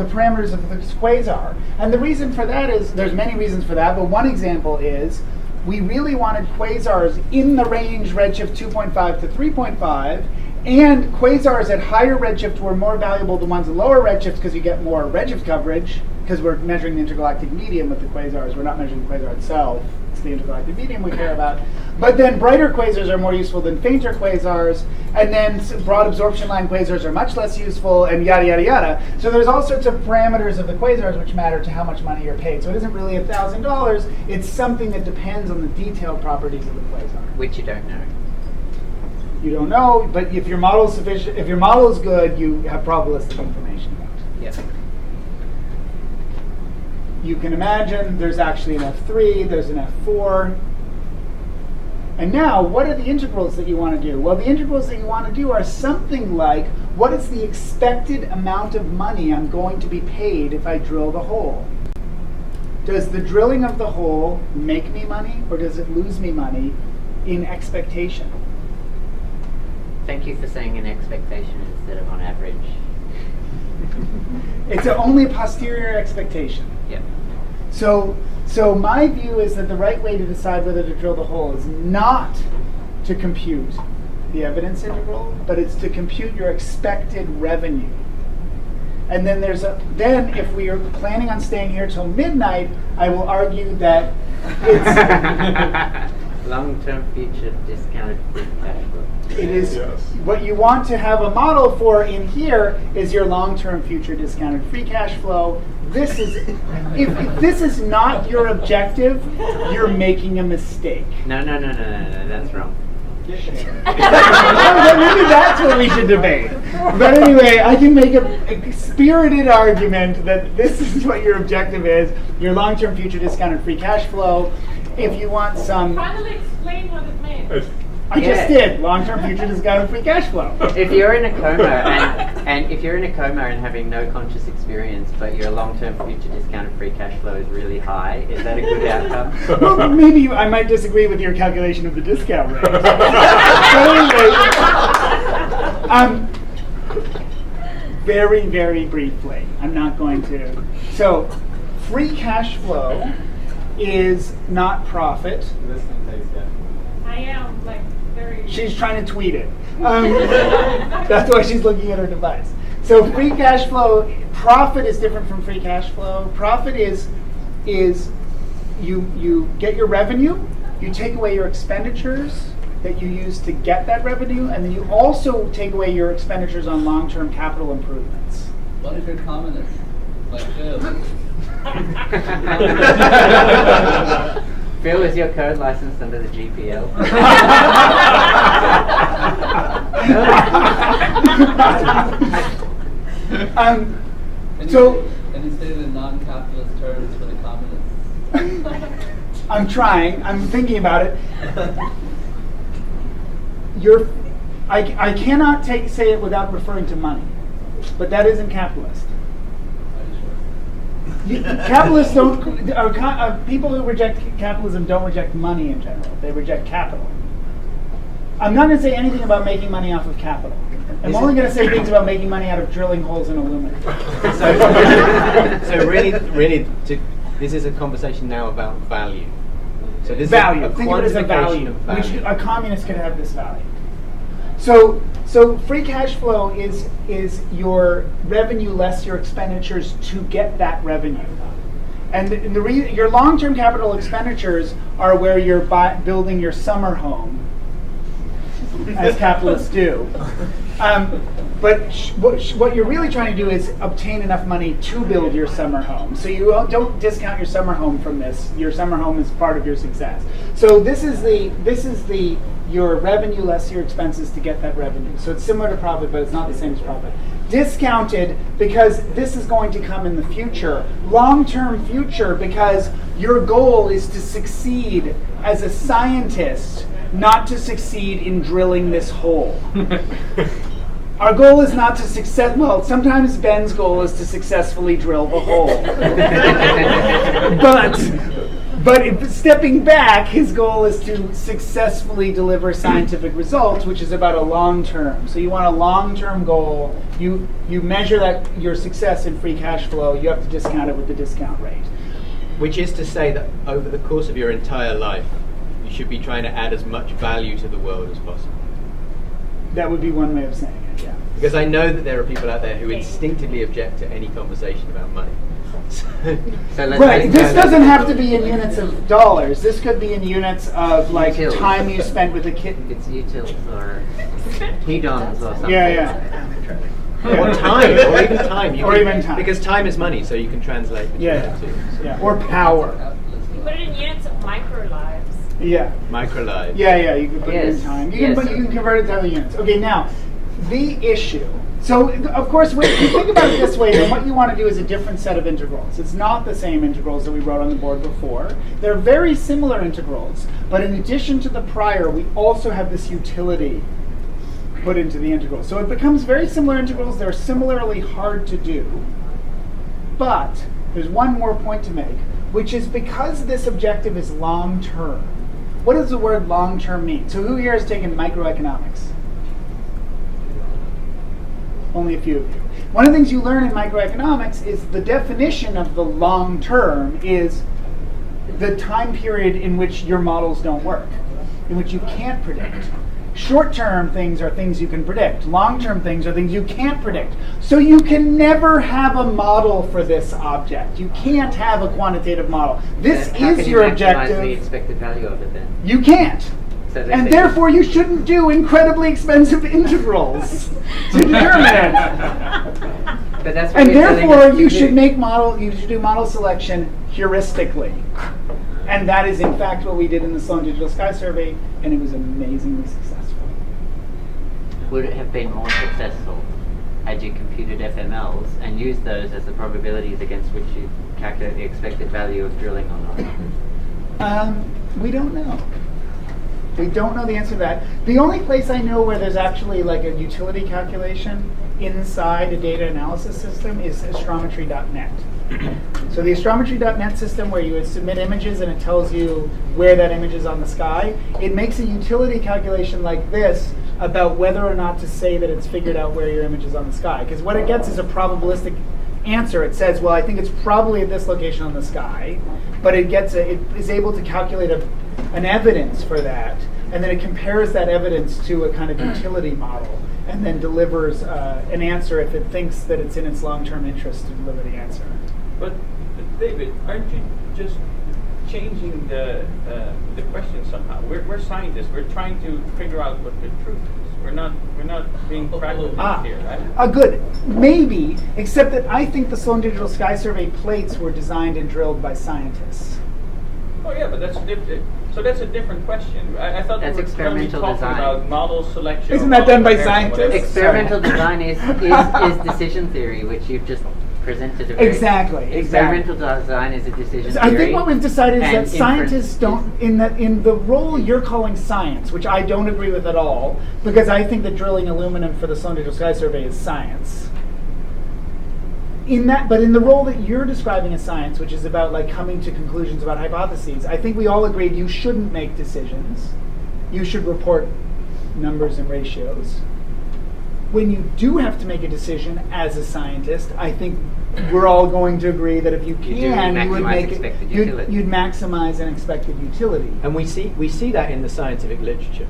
parameters of the quasar. And the reason for that is, there's many reasons for that, but one example is, we really wanted quasars in the range redshift 2.5 to 3.5, and quasars at higher redshift were more valuable than ones at lower redshift because you get more redshift coverage, because we're measuring the intergalactic medium with the quasars. We're not measuring the quasar itself. It's the intergalactic medium we care about. But then brighter quasars are more useful than fainter quasars, and then broad absorption line quasars are much less useful, and yada, yada, yada. So there's all sorts of parameters of the quasars which matter to how much money you're paid. So it isn't really $1,000. It's something that depends on the detailed properties of the quasar. Which you don't know. You don't know, but if your model is sufficient, if your model is good, you have probabilistic information about it. Yes. You can imagine there's actually an F3, there's an F4. And now, what are the integrals that you want to do? Well, the integrals that you want to do are something like, what is the expected amount of money I'm going to be paid if I drill the hole? Does the drilling of the hole make me money, or does it lose me money in expectation? Thank you for saying an expectation instead of on average. It's only a posterior expectation. Yep. So my view is that the right way to decide whether to drill the hole is not to compute the evidence integral, but it's to compute your expected revenue. And then then if we are planning on staying here till midnight, I will argue that it's long-term future discounted free cash flow. it is what you want to have a model for in here is your long-term future discounted free cash flow. This is if this is not your objective, you're making a mistake. No, that's wrong. Maybe that's what we should debate. But anyway, I can make a spirited argument that this is what your objective is, your long-term future discounted free cash flow. If you want some... Finally explain what it means. I just did. Long-term future discounted free cash flow. If you're in a coma and if you're in a coma and having no conscious experience, but your long-term future discounted free cash flow is really high, is that a good outcome? Well, maybe I might disagree with your calculation of the discount rate. But anyway, very, very briefly, I'm not going to. So, free cash flow is not profit. I am very. She's trying to tweet it. That's why she's looking at her device. So free cash flow, profit is different from free cash flow. Profit is you get your revenue, you take away your expenditures that you use to get that revenue, and then you also take away your expenditures on long-term capital improvements. What if you're communist? Like Phil. Phil, is your code licensed under the GPL? Can you say it in non-capitalist terms for the communists? I'm trying. I'm thinking about it. I cannot say it without referring to money, but that isn't capitalist. Capitalists don't. People who reject capitalism don't reject money in general. They reject capital. I'm not going to say anything about making money off of capital. I'm only going to say things about making money out of drilling holes in aluminum. So really, this is a conversation now about value. So this value. is a Think of it as a value. of value. A communist could have this value. So free cash flow is your revenue less your expenditures to get that revenue. And your long-term capital expenditures are where you're building your summer home, as capitalists do. But what you're really trying to do is obtain enough money to build your summer home. So you don't discount your summer home from this. Your summer home is part of your success. So this is your revenue less your expenses to get that revenue. So it's similar to profit, but it's not the same as profit. Discounted because this is going to come in the future. Long-term future because your goal is to succeed as a scientist, not to succeed in drilling this hole. Our goal is not to success. Well, sometimes Ben's goal is to successfully drill the hole. But stepping back, his goal is to successfully deliver scientific results, which is about a long term. So you want a long-term goal. You measure that your success in free cash flow. You have to discount it with the discount rate. Which is to say that over the course of your entire life, you should be trying to add as much value to the world as possible. That would be one way of saying it, yeah. Because I know that there are people out there who instinctively object to any conversation about money. Right, this doesn't have to be in units of dollars. This could be in units of Utils. Time you spent with a kid. It's utils or hedons or something. Yeah. Or time, or even time. Even time. Because time is money, so you can translate between the two. So. Yeah. Or power. You put it in units of micro lives. Yeah. Microlife. Yeah, you can put it in time. You can convert it to other units. Okay, now, the issue. So, of course, when you think about it this way, then what you want to do is a different set of integrals. It's not the same integrals that we wrote on the board before. They're very similar integrals, but in addition to the prior, we also have this utility put into the integral. So it becomes very similar integrals. They're similarly hard to do. But there's one more point to make, which is because this objective is long-term. What does the word long-term mean? So who here has taken microeconomics? Only a few of you. One of the things you learn in microeconomics is the definition of the long term is the time period in which your models don't work, in which you can't predict. Short-term things are things you can predict. Long-term things are things you can't predict. So you can never have a model for this object. You can't have a quantitative model. This is your objective. How can you maximize the expected value of it then? You can't. So And therefore you shouldn't do incredibly expensive integrals to determine it. But that's what And you're telling therefore us you to should do. you should do model selection heuristically. And that is in fact what we did in the Sloan Digital Sky Survey, and it was amazingly successful. Would it have been more successful had you computed FMLs and used those as the probabilities against which you calculate the expected value of drilling or not? We don't know. We don't know the answer to that. The only place I know where there's actually like a utility calculation inside a data analysis system is astrometry.net. So the astrometry.net system, where you would submit images and it tells you where that image is on the sky, it makes a utility calculation like this about whether or not to say that it's figured out where your image is on the sky. Because what it gets is a probabilistic answer. It says, well, I think it's probably at this location on the sky, but it is able to calculate an evidence for that, and then it compares that evidence to a kind of utility model, and then delivers an answer if it thinks that it's in its long-term interest to deliver the answer. But David, aren't you just changing the question somehow? We're scientists. We're trying to figure out what the truth is. We're not being pragmatist here, right? Good. Maybe, except that I think the Sloan Digital Sky Survey plates were designed and drilled by scientists. Oh yeah, but that's so that's a different question. I thought That's we were only experimental talking design. about model selection. Isn't that done by comparison, scientists? Experimental design is decision theory, which you've just presented. Exactly. Experimental design is a decision So theory. I think what we've decided is that and scientists don't, in the role you're calling science, which I don't agree with at all, because I think that drilling aluminum for the Sloan Digital Sky Survey is science. But in the role that you're describing as science, which is about like coming to conclusions about hypotheses, I think we all agreed you shouldn't make decisions. You should report numbers and ratios. When you do have to make a decision as a scientist, I think we're all going to agree that if you can, you would make it, you'd maximize an expected utility. And we see that in the scientific literature,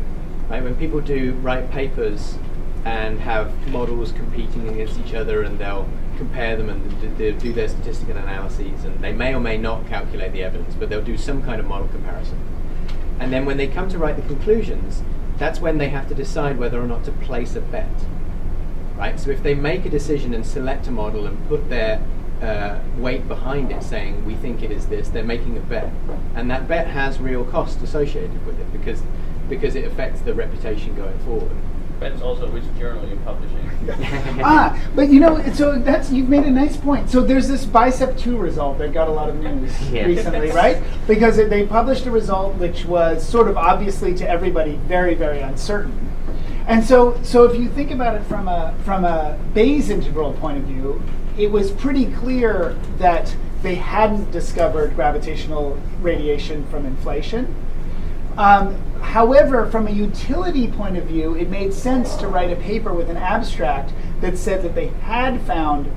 right? When people write papers and have models competing against each other, and they'll compare them and do their statistical analyses, and they may or may not calculate the evidence, but they'll do some kind of model comparison. And then when they come to write the conclusions, that's when they have to decide whether or not to place a bet. Right? So if they make a decision and select a model and put their weight behind it, saying we think it is this, they're making a bet, and that bet has real cost associated with it because it affects the reputation going forward. Depends also which journal you're publishing. But so you've made a nice point. So there's this BICEP 2 result that got a lot of news recently, right? Because they published a result which was sort of obviously to everybody very, very uncertain. And so if you think about it from a Bayes integral point of view, it was pretty clear that they hadn't discovered gravitational radiation from inflation. However, from a utility point of view, it made sense to write a paper with an abstract that said that they had found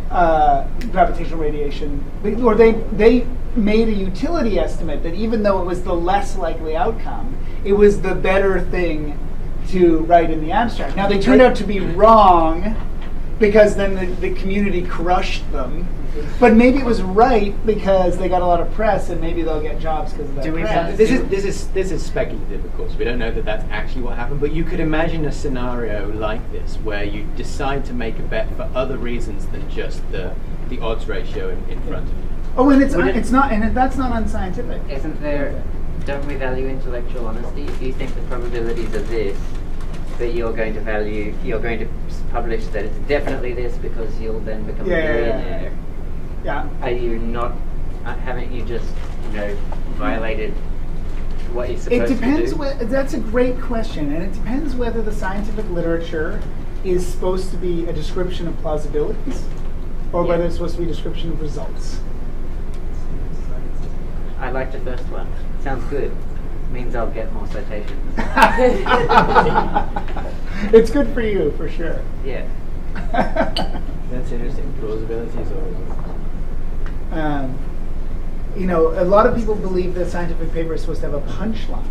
gravitational radiation, or they made a utility estimate that even though it was the less likely outcome, it was the better thing to write in the abstract. Now they turned out to be wrong, because then the community crushed them. But maybe it was right because they got a lot of press, and maybe they'll get jobs because of that press. This is speculative, of course. We don't know that that's actually what happened. But you could imagine a scenario like this where you decide to make a bet for other reasons than just the odds ratio in front of you. Oh, and it's not, and that's not unscientific. Don't we value intellectual honesty? If you think the probabilities of this, that you're going to publish that it's definitely this because you'll then become a millionaire. Yeah. Are you not? Haven't you just violated what you're supposed to do? It depends. That's a great question, and it depends whether the scientific literature is supposed to be a description of plausibilities, or whether it's supposed to be a description of results. I like the first one. Sounds good. Means I'll get more citations. It's good for you, for sure. Yeah. That's interesting. Plausibility is always. A lot of people believe that a scientific paper is supposed to have a punchline.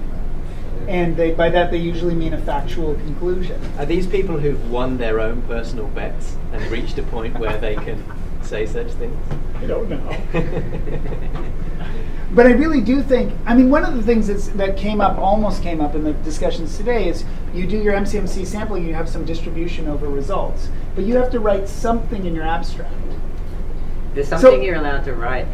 And by that they usually mean a factual conclusion. Are these people who've won their own personal bets and reached a point where they can say such things? I don't know. But I really do think, one of the things that almost came up in the discussions today is you do your MCMC sampling, you have some distribution over results, but you have to write something in your abstract. There's something you're allowed to write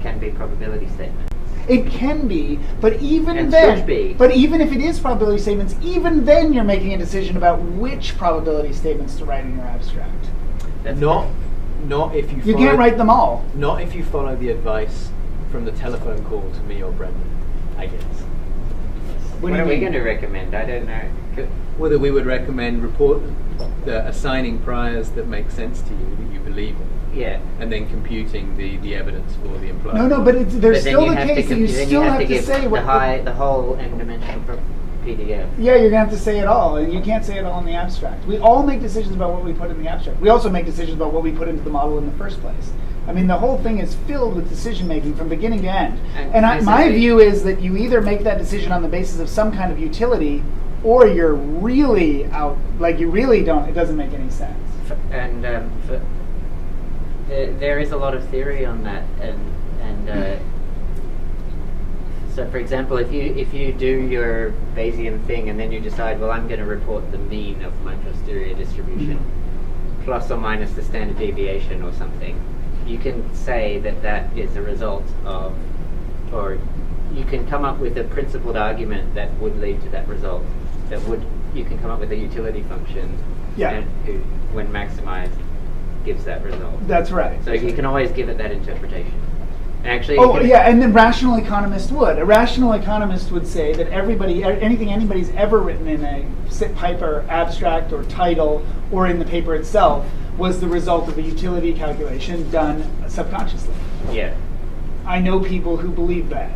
can be probability statements. It can be, but even and then, should be. But even if it is probability statements, even then you're making a decision about which probability statements to write in your abstract. That's not if you. You can't write them all. Not if you follow the advice from the telephone call to me or Brendon, I guess. What are we going to recommend? I don't know. Whether we would recommend assigning priors that make sense to you, that you believe in. Yeah. And then computing the evidence for the implied. No, but there's still the case that you still have to say the whole n-dimensional PDF. Yeah, you're going to have to say it all. You can't say it all in the abstract. We all make decisions about what we put in the abstract. We also make decisions about what we put into the model in the first place. The whole thing is filled with decision making from beginning to end. And my view is that you either make that decision on the basis of some kind of utility, or you're really out, you really don't, it doesn't make any sense. And there is a lot of theory on that, and so for example, if you do your Bayesian thing and then you decide, well, I'm going to report the mean of my posterior distribution, plus or minus the standard deviation or something, you can say that is a result of, or you can come up with a principled argument that would lead to that result. You can come up with a utility function, and when maximized, gives that result. That's right. So you can always give it that interpretation. Actually, and then rational economist would. A rational economist would say that anything anybody's ever written in a paper, abstract, or title, or in the paper itself, was the result of a utility calculation done subconsciously. Yeah. I know people who believe that.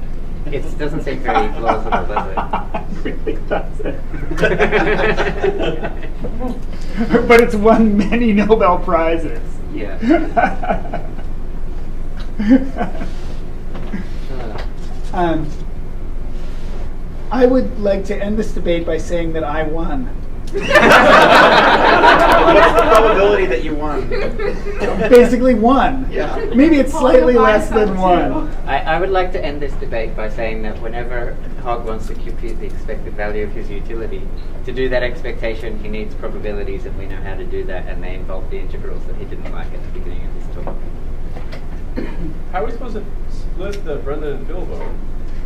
It doesn't seem very plausible, does it? It really doesn't. But it's won many Nobel Prizes. Yeah. I would like to end this debate by saying that I won. What's the probability that you won? Basically one. Yeah. Maybe it's slightly less than one. I would like to end this debate by saying that whenever Hogg wants to compute the expected value of his utility, to do that expectation he needs probabilities, and we know how to do that, and they involve the integrals that he didn't like at the beginning of his talk. How are we supposed to split the Brendon and Bill vote?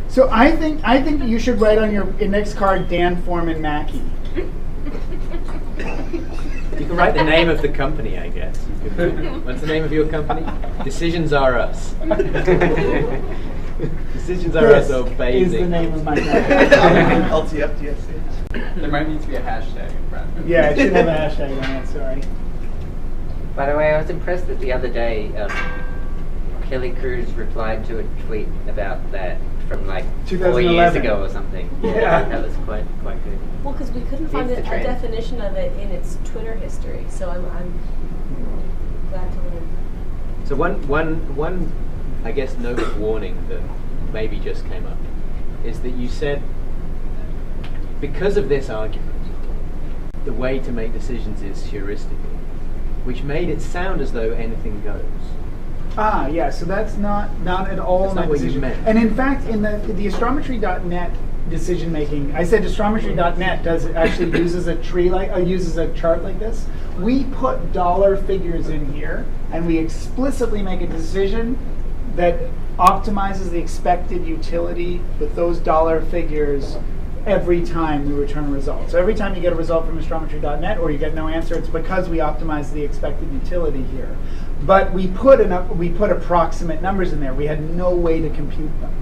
So I think you should write on your index card Dan Foreman Mackey. You can write the name of the company, I guess. What's the name of your company? Decisions Are Us. Decisions Are Us obey. Is the name of my company. LTFDSC. There might need to be a hashtag in front. Yeah, it should have a hashtag on it, sorry. By the way, I was impressed that the other day Kelly Cruz replied to a tweet about that from 4 years ago or something. Yeah. That was quite good. Well, because we couldn't find a definition of it in its Twitter history, so I'm glad to learn. So one I guess note of warning that maybe just came up is that you said, because of this argument, the way to make decisions is heuristically, which made it sound as though anything goes. Ah, yeah, so that's not at all That's not what you meant. And in fact, in the astrometry.net decision making, I said astrometry.net actually uses a uses a chart like this. We put dollar figures in here, and we explicitly make a decision that optimizes the expected utility with those dollar figures every time we return a result. So every time you get a result from astrometry.net or you get no answer, it's because we optimize the expected utility here. But we put approximate numbers in there. We had no way to compute them.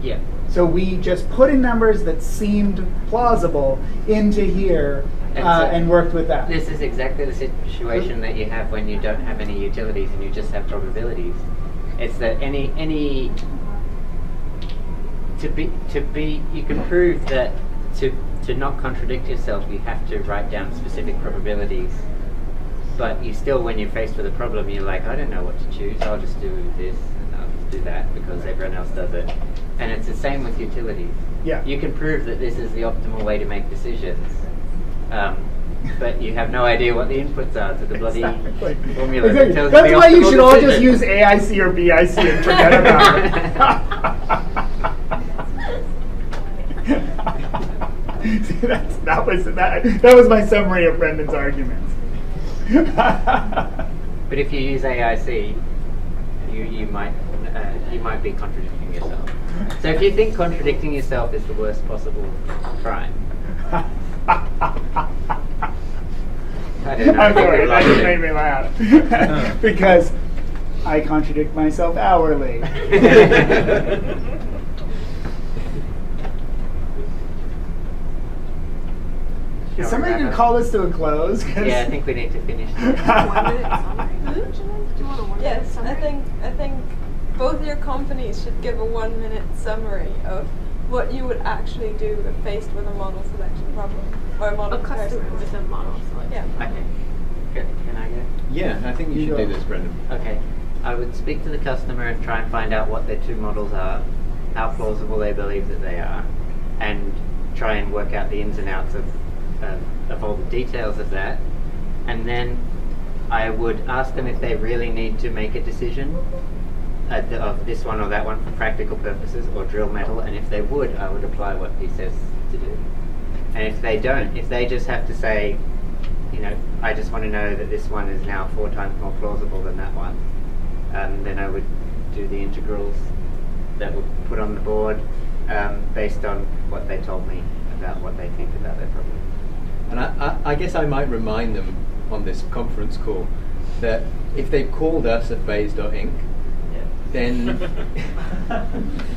Yeah. So we just put in numbers that seemed plausible into here and worked with that. This is exactly the situation that you have when you don't have any utilities and you just have probabilities. It's that you can prove that to not contradict yourself, you have to write down specific probabilities but you still, when you're faced with a problem, you're like, I don't know what to choose. I'll just do this and I'll just do that because everyone else does it. And it's the same with utilities. Yeah. You can prove that this is the optimal way to make decisions, but you have no idea what the inputs are to the bloody formula. Exactly. That tells That's the why you optimal should all just decision. use AIC or BIC and forget about it. See, that was my summary of Brendon's arguments. But if you use AIC, you might be contradicting yourself. So if you think contradicting yourself is the worst possible crime, I don't know. I'm sorry, that just made me laugh. Because I contradict myself hourly. Is somebody going to call this to a close? Yeah, I think we need to finish. 1 minute summary? Do you want a 1 minute summary? I think both your companies should give a 1 minute summary of what you would actually do if faced with a model selection problem or a model comparison. With a model selection. Yeah. Okay. Can I go? Yeah, I think you should do this, Brendon. Okay. I would speak to the customer and try and find out what their two models are, how plausible they believe that they are, and try and work out the ins and outs of all the details of that. And then I would ask them if they really need to make a decision of this one or that one for practical purposes, or drill metal, and if they would, I would apply what he says to do. And if they don't, if they just have to say, I just want to know that this one is now 4 times more plausible than that one, then I would do the integrals that would put on the board based on what they told me about what they think about their problem. And I guess I might remind them on this conference call that if they've called us at Bayes.inc, then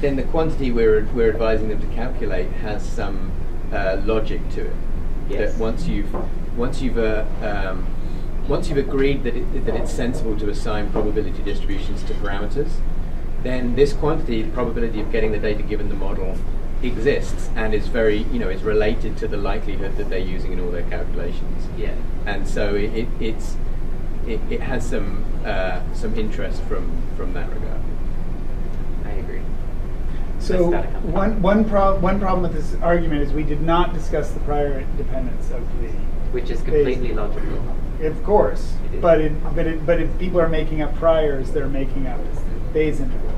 the quantity we're advising them to calculate has some logic to it. Yes. That once you've agreed that it's sensible to assign probability distributions to parameters, then this quantity, the probability of getting the data given the model, exists and is very, is related to the likelihood that they're using in all their calculations. Yeah. And so it has some interest from that regard. I agree. So one problem with this argument is we did not discuss the prior dependence of the. Which is completely logical. Of course, but if people are making up priors, they're making up Bayes integrals.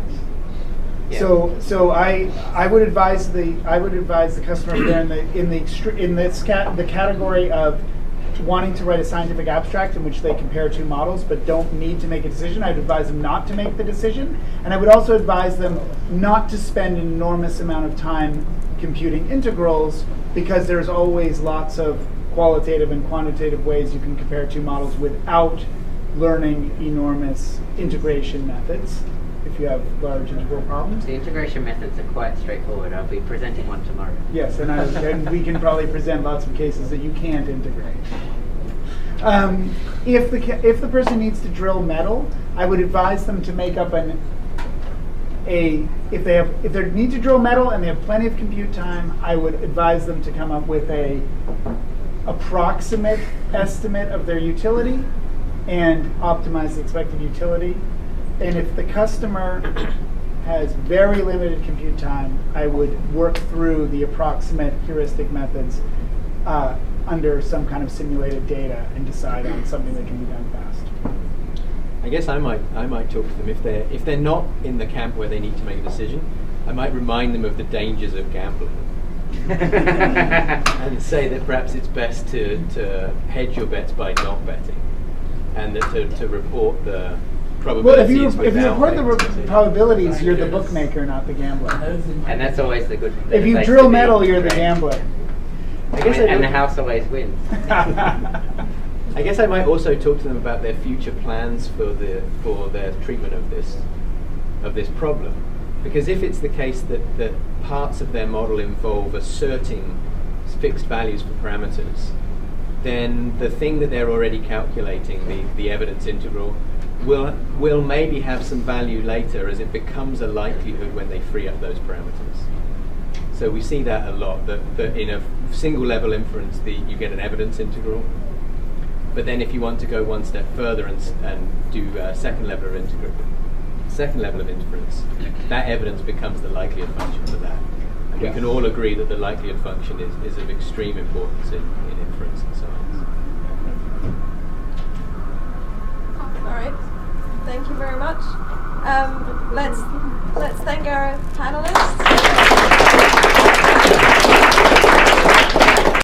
Yeah. So I would advise the customer there in the category of wanting to write a scientific abstract in which they compare two models but don't need to make a decision. I'd advise them not to make the decision, and I would also advise them not to spend an enormous amount of time computing integrals, because there's always lots of qualitative and quantitative ways you can compare two models without learning enormous integration methods. If you have large integral problems. The integration methods are quite straightforward. I'll be presenting one tomorrow. Yes, and we can probably present lots of cases that you can't integrate. If the person needs to drill metal, I would advise them to make up if they need to drill metal and they have plenty of compute time, I would advise them to come up with a approximate estimate of their utility and optimize the expected utility. And if the customer has very limited compute time, I would work through the approximate heuristic methods under some kind of simulated data and decide on something that can be done fast. I guess I might talk to them if they're not in the camp where they need to make a decision. I might remind them of the dangers of gambling and say that perhaps it's best to hedge your bets by not betting, and that to report the probabilities. Well, if you report the probabilities, you're the bookmaker, not the gambler. And that's always the good. If you drill metal, you're the gambler. And the house always wins. I guess I might also talk to them about their future plans for their treatment of this problem, because if it's the case that parts of their model involve asserting fixed values for parameters, then the thing that they're already calculating, the evidence integral, will maybe have some value later as it becomes a likelihood when they free up those parameters. So we see that a lot, that in a single level inference you get an evidence integral, But then if you want to go one step further and do second level of inference, that evidence becomes the likelihood function for that. And we can all agree that the likelihood function is of extreme importance in inference and so on.